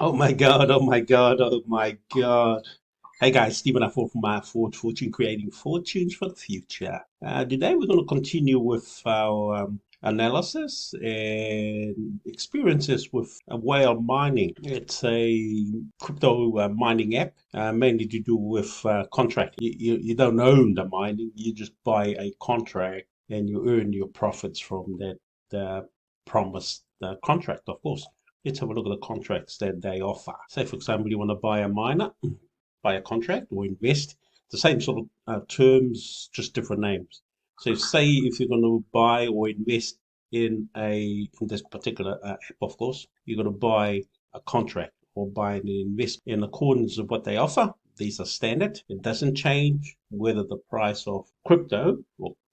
Oh my God, oh my God, oh my God. Hey guys, Stephen Afford from my Afford Fortune, creating fortunes for the future. Today we're going to continue with our analysis and experiences with whale mining. It's a crypto mining app, mainly to do with contract. You don't own the mining, you just buy a contract and you earn your profits from that promised contract, of course. Let's have a look at the contracts that they offer. Say, for example, you want to buy a miner, buy a contract or invest. The same sort of terms, just different names. So say if you're going to buy or invest in this particular app, of course, you're going to buy a contract or buy an investment in accordance with what they offer. These are standard. It doesn't change whether the price of crypto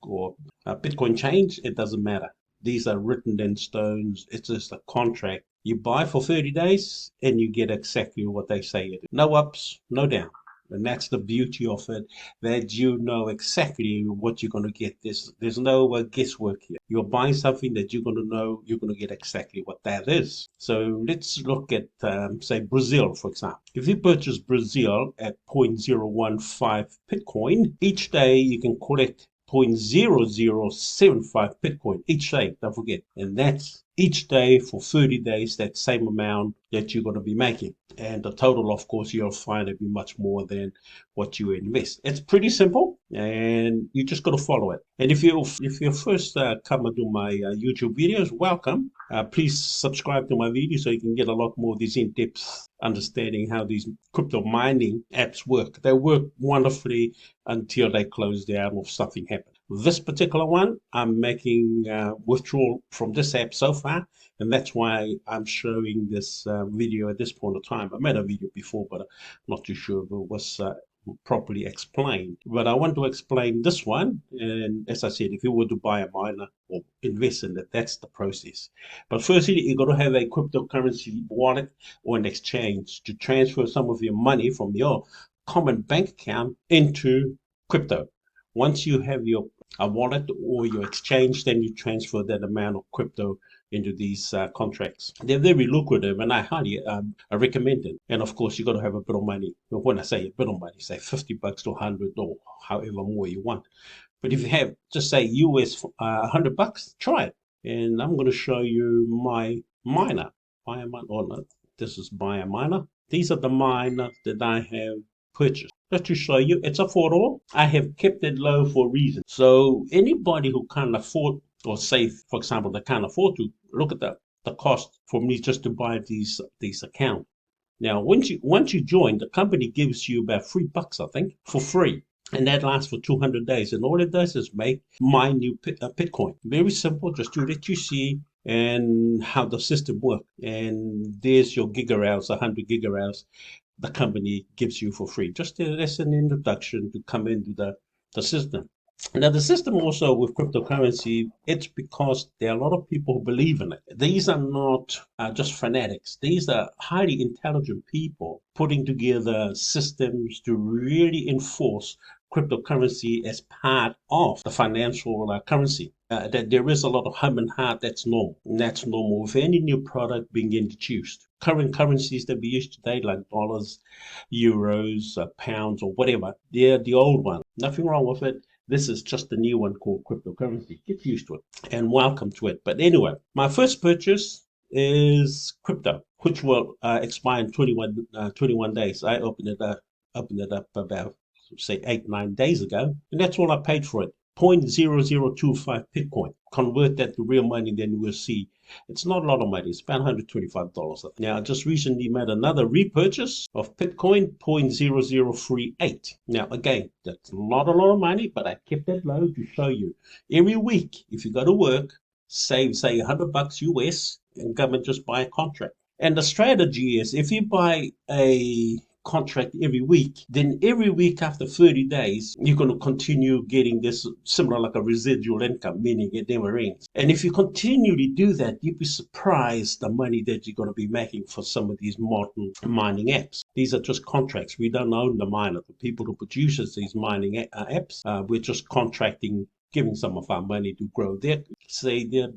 or Bitcoin change. It doesn't matter. These are written in stones. It's just a contract. You buy for 30 days and you get exactly what they say it is. No ups, no down. And that's the beauty of it, that you know exactly what you're going to get. There's no guesswork here. You're buying something that you're going to know you're going to get exactly what that is. So let's look at, say, Brazil, for example. If you purchase Brazil at 0.015 Bitcoin, each day you can collect 0.0075 Bitcoin each day, don't forget. And that's each day for 30 days, that same amount that you're going to be making. And the total, of course, you'll find it be much more than what you invest. It's pretty simple, and you just got to follow it. And if you first come into my YouTube videos, welcome. Please subscribe to my videos so you can get a lot more of these in-depth understanding how these crypto mining apps work. They work wonderfully until they close down or something happens. This particular one, I'm making withdrawal from this app so far, and that's why I'm showing this video at this point of time. I made a video before, but I'm not too sure if it was properly explained. But I want to explain this one, and as I said, if you were to buy a miner or invest in it, that's the process. But firstly, you've got to have a cryptocurrency wallet or an exchange to transfer some of your money from your common bank account into crypto. Once you have your wallet or your exchange, then you transfer that amount of crypto into these contracts. They're very lucrative, and I highly recommend it. And of course, you got to have a bit of money. When I say a bit of money, say $50 to 100 or however more you want. But if you have, just say US $100, try it. And I'm going to show you my miner. Buy a miner. Oh no, this is buy a miner. These are the miners that I have purchased. Just to show you, it's affordable. I have kept it low for a reason. So anybody who can't afford, or say, for example, they can't afford to, look at the cost for me just to buy these accounts. Now, once you join, the company gives you about $3, I think, for free. And that lasts for 200 days. And all it does is mine new Bitcoin. Very simple, just to let you see and how the system works. And there's your gigahours, 100 gigahours the company gives you for free, just as an introduction to come into the system. Now, the system also with cryptocurrency, it's because there are a lot of people who believe in it. These are not just fanatics. These are highly intelligent people putting together systems to really enforce cryptocurrency as part of the financial currency. That there is a lot of hum and heart, that's normal. And that's normal with any new product being introduced. Current currencies that we use today, like dollars, euros, pounds, or whatever, they're the old one. Nothing wrong with it. This is just a new one called cryptocurrency. Get used to it and welcome to it. But anyway, my first purchase is crypto, which will expire in 21 days. I opened it up about, say, 8-9 days ago, and that's all I paid for it. 0.0025 Bitcoin. Convert that to real money, then we'll see. It's not a lot of money. It's about $125. Now, I just recently made another repurchase of Bitcoin, 0.0038. Now, again, that's not a lot of money, but I kept that low to show you. Every week, if you go to work, save, say, $100 US, and come and just buy a contract. And the strategy is, if you buy a contract every week, then every week after 30 days, you're going to continue getting this similar like a residual income, meaning it never ends. And if you continually do that, you'd be surprised the money that you're going to be making for some of these modern mining apps. These are just contracts. We don't own the miner. The people who produces these mining apps, we're just contracting giving some of our money to grow their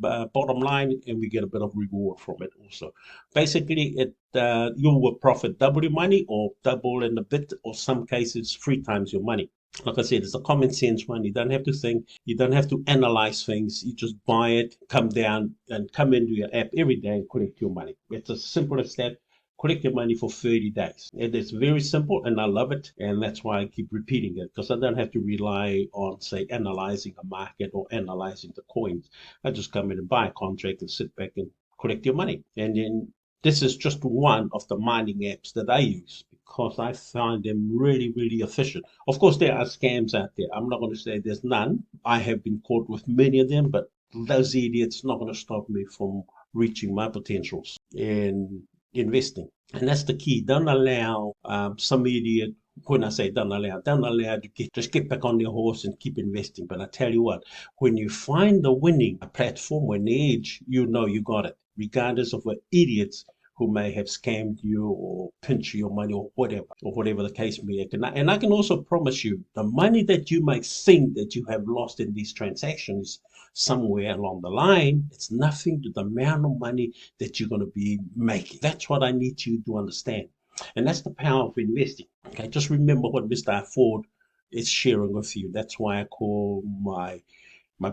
bottom line, and we get a bit of reward from it also. Basically, you will profit double your money or double and a bit, or some cases 3 times your money. Like I said, it's a common sense one. You don't have to think. You don't have to analyze things. You just buy it, come down, and come into your app every day and collect your money. It's as simple as that. Collect your money for 30 days. It is very simple, and I love it. And that's why I keep repeating it, because I don't have to rely on, say, analyzing a market or analyzing the coins. I just come in and buy a contract and sit back and collect your money. And then this is just one of the mining apps that I use, because I find them really, really efficient. Of course, there are scams out there. I'm not going to say there's none. I have been caught with many of them, but those idiots not going to stop me from reaching my potentials in investing. And that's the key. Don't allow some idiot, when I say don't allow to just get back on their horse and keep investing. But I tell you what, when you find the winning platform, when the edge, you know you got it, regardless of what idiots who may have scammed you or pinched your money or whatever the case may be. And I can also promise you, the money that you might think that you have lost in these transactions somewhere along the line, it's nothing to the amount of money that you're going to be making. That's what I need you to understand. And that's the power of investing. Okay, just remember what Mr. Ford is sharing with you. That's why I call my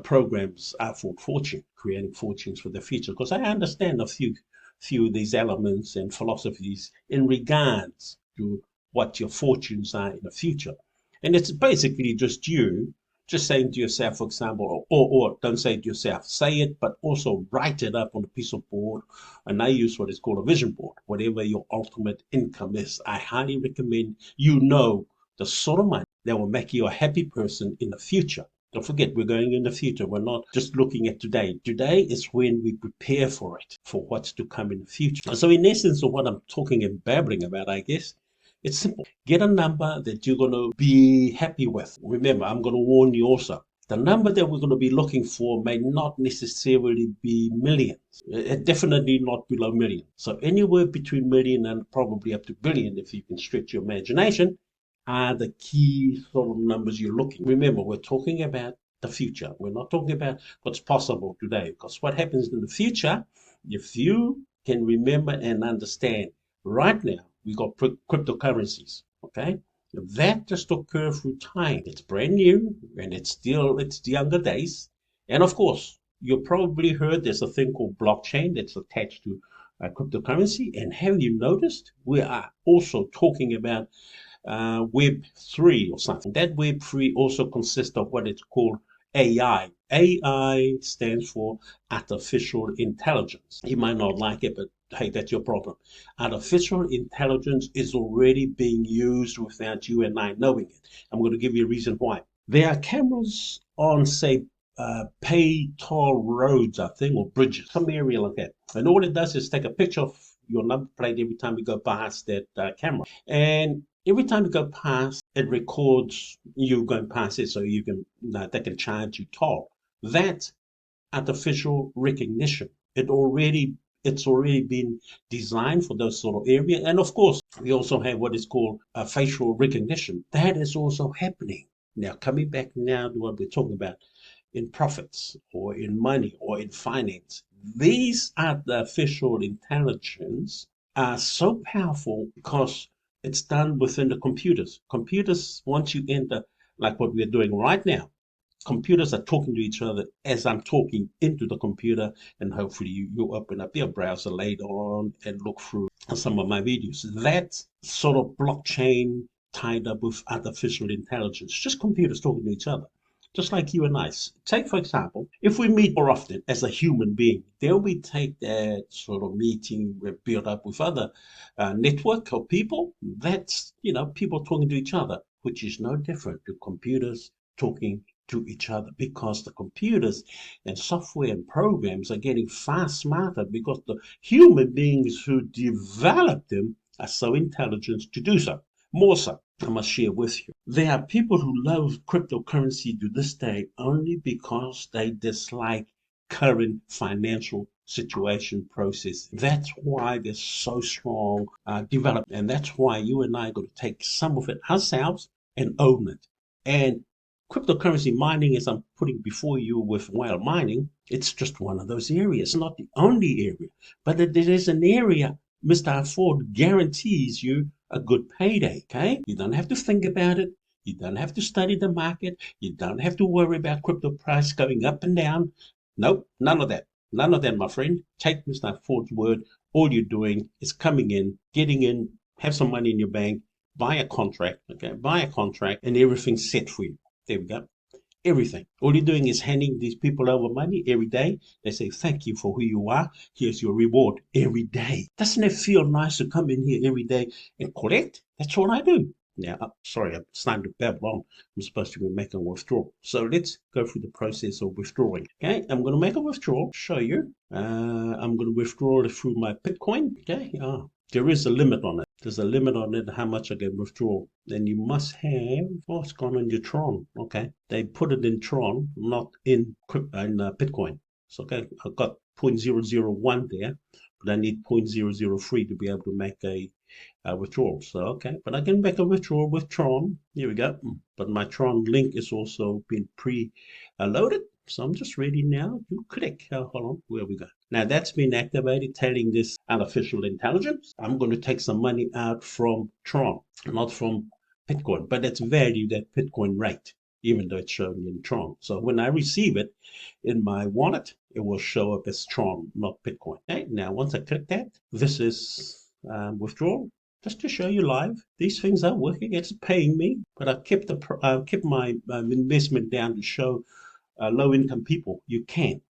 programs Ford Fortune, creating fortunes for the future, because I understand a few of these elements and philosophies in regards to what your fortunes are in the future. And it's basically just saying to yourself, for example, or don't say it to yourself, say it, but also write it up on a piece of board. And I use what is called a vision board. Whatever your ultimate income is, I highly recommend the sort of money that will make you a happy person in the future. Don't forget, we're going in the future. We're not just looking at today. Today is when we prepare for it, for what's to come in the future. So in essence of what I'm talking and babbling about, I guess, it's simple. Get a number that you're going to be happy with. Remember, I'm going to warn you also. The number that we're going to be looking for may not necessarily be millions. Definitely not below million. So anywhere between million and probably up to billion, if you can stretch your imagination, are the key sort of numbers you're looking. Remember, we're talking about the future. We're not talking about what's possible today, because what happens in the future, if you can remember and understand, right now, we got cryptocurrencies, okay? That just occurred through time. It's brand new, and it's the younger days. And of course, you probably heard there's a thing called blockchain that's attached to cryptocurrency. And have you noticed we are also talking about Web 3 or something? That Web 3 also consists of what it's called AI. AI stands for artificial intelligence. You might not like it, but hey, that's your problem. Artificial intelligence is already being used without you and I knowing it. I'm going to give you a reason why. There are cameras on, say, pay toll roads, I think, or bridges, some area like that. And all it does is take a picture of your number plate every time you go past that camera. And every time you go past, it records you going past it, so they can charge you toll. That's artificial recognition. It's already been designed for those sort of area. And of course, we also have what is called facial recognition. That is also happening. Now, coming back now to what we're talking about in profits or in money or in finance, these artificial intelligence are so powerful because it's done within the computers. Computers, once you enter, like what we're doing right now, computers are talking to each other as I'm talking into the computer, and hopefully you open up your browser later on and look through some of my videos. That's sort of blockchain tied up with artificial intelligence, just computers talking to each other. Just like you and I. Take, for example, if we meet more often as a human being, then we take that sort of meeting we built up with other network of people. That's, people talking to each other, which is no different to computers talking to each other, because the computers and software and programs are getting far smarter because the human beings who develop them are so intelligent to do so. More so, I must share with you. There are people who love cryptocurrency to this day only because they dislike current financial situation process. That's why they're so strong developed. And that's why you and I are going to take some of it ourselves and own it. And cryptocurrency mining, as I'm putting before you with whale mining, it's just one of those areas, not the only area, but it is an area Mr. Ford guarantees you a good payday. Okay, you don't have to think about it. You don't have to study the market. You don't have to worry about crypto price going up and down. Nope, none of that. None of that, my friend. Take Mr. Ford's word. All you're doing is coming in, getting in, have some money in your bank, buy a contract, okay? Buy a contract, and everything's set for you. There we go. Everything. All you're doing is handing these people over money every day. They say, thank you for who you are. Here's your reward every day. Doesn't it feel nice to come in here every day and collect? That's all I do. Now, sorry, I'm starting to babble on. I'm supposed to be making a withdrawal. So let's go through the process of withdrawing. Okay, I'm going to make a withdrawal, show you. I'm going to withdraw it through my Bitcoin. Okay, there is a limit on it. There's a limit on it, how much I can withdraw. And you must have, oh, it's gone on your Tron. Okay, they put it in Tron, not in Bitcoin. So, okay, I've got 0.001 there, but I need 0.003 to be able to make a withdrawal. So, okay, but I can make a withdrawal with Tron. Here we go. But my Tron link is also been pre-loaded. So I'm just ready now to click. Hold on, where we go. Now that's been activated, telling this artificial intelligence, I'm going to take some money out from Tron, not from Bitcoin, but it's valued at Bitcoin rate, even though it's showing in Tron. So when I receive it in my wallet, it will show up as Tron, not Bitcoin. Okay, now once I click that, this is withdrawal. Just to show you live, these things are working. It's paying me, but I've kept my investment down to show low-income people, you can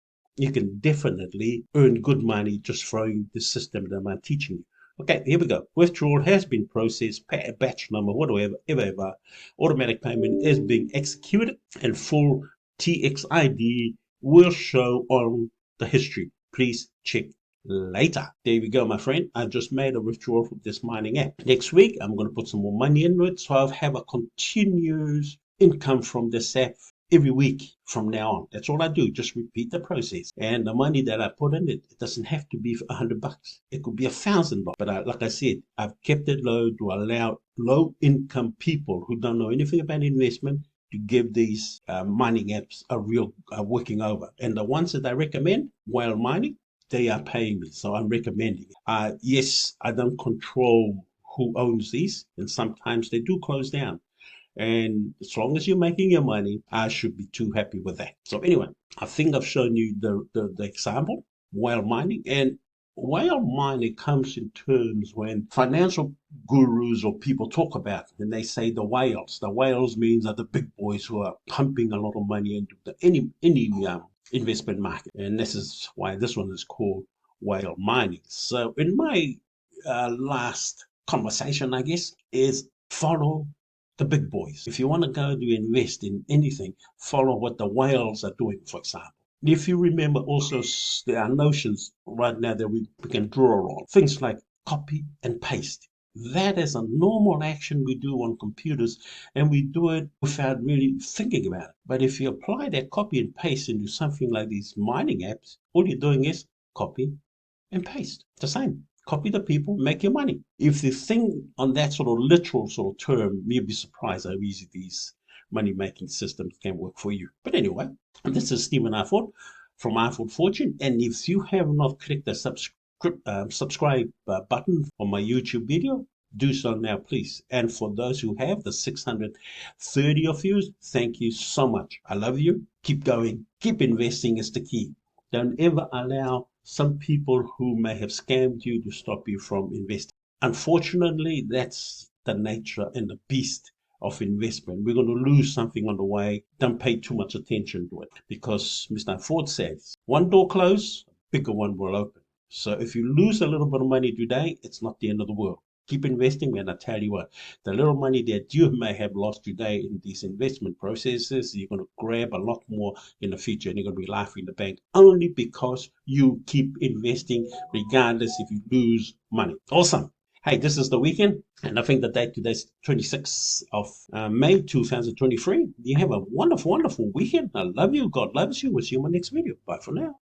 definitely earn good money just throwing the system that I'm teaching you. Okay, here we go. Withdrawal has been processed, batch number, whatever, automatic payment is being executed, and full TX ID will show on the history. Please check later. There we go, my friend. I just made a withdrawal from this mining app. Next week, I'm going to put some more money into it, so I'll have a continuous income from this app every week from now on. That's all I do. Just repeat the process. And the money that I put in it, it doesn't have to be $100. It could be $1,000. But like I said, I've kept it low to allow low-income people who don't know anything about investment to give these mining apps a real working over. And the ones that I recommend while mining, they are paying me. So I'm recommending it. Yes, I don't control who owns these, and sometimes they do close down. And as long as you're making your money, I should be too happy with that. So anyway, I think I've shown you the example, whale mining. And whale mining comes in terms when financial gurus or people talk about it, and they say the whales. The whales means are the big boys who are pumping a lot of money into any investment market. And this is why this one is called whale mining. So in my last conversation, I guess, is follow the big boys. If you want to go to invest in anything, follow what the whales are doing, for example. If you remember also, there are notions right now that we can draw on. Things like copy and paste. That is a normal action we do on computers, and we do it without really thinking about it. But if you apply that copy and paste into something like these mining apps, all you're doing is copy and paste. The same. Copy the people, make your money. If you think on that sort of literal sort of term, you'll be surprised how easy these money-making systems can work for you. But anyway, this is Stephen Arford from Arford Fortune. And if you have not clicked the subscribe button on my YouTube video, do so now, please. And for those who have, the 630 of you, thank you so much. I love you. Keep going. Keep investing is the key. Don't ever allow some people who may have scammed you to stop you from investing. Unfortunately, that's the nature and the beast of investment. We're going to lose something on the way. Don't pay too much attention to it, because Mr. Ford says, one door closed, a bigger one will open. So if you lose a little bit of money today, it's not the end of the world. Keep investing, and I tell you what, the little money that you may have lost today in these investment processes, you're going to grab a lot more in the future, and you're going to be laughing in the bank only because you keep investing regardless if you lose money. Awesome. Hey, this is the weekend, and I think the date today is 26th of May 2023. You have a wonderful, wonderful weekend. I love you. God loves you. We'll see you in my next video. Bye for now.